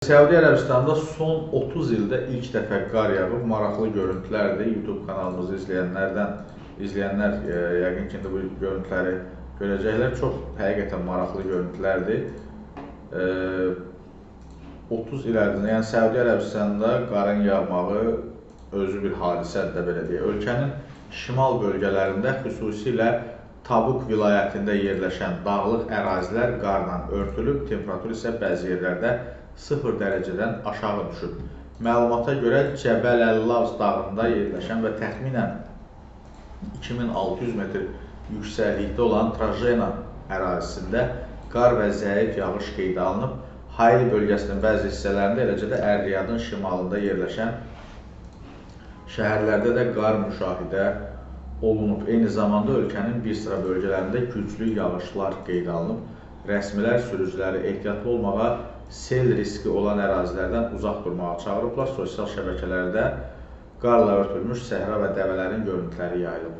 Səudiyyə Ərəbistanında son 30 ildə ilk dəfə qar yağıb, maraqlı görüntülərdir. YouTube kanalımızı izləyənlər yəqin ki, bu görüntüləri görəcəklər. Çox həqiqətən maraqlı görüntülərdir. 30 il ərzində, yəni Səudiyyə Ərəbistanında qarın yağmağı özü bir hadisədir də belə deyək. Ölkənin şimal bölgələrində, xüsusilə Tabuk vilayətində yerləşən dağlıq ərazilər qarla örtülüb, temperatur isə bəzi yerlərdə 0 dərəcədən aşağı düşüb. Məlumata görə Cəbəl Əllavz dağında yerləşən və təxminən 2600 metr yüksəklikdə olan Trajena ərazisində qar və zəif yağış qeydə alınıb. Hayli bölgəsinin bəzi hissələrində, eləcə də Ər-Riyadın şimalında yerləşən şəhərlərdə də qar müşahidə olunub. Eyni zamanda ölkənin bir sıra bölgələrində güclü yağışlar qeydə alınıb. Rəsmilər sürücüləri ehtiyatlı olmağa, sel riski olan ərazilərdən uzaq durmağa çağırıblar. Sosial şəbəkələrdə qarla örtülmüş səhra və dəvələrin görüntüləri yayılıb.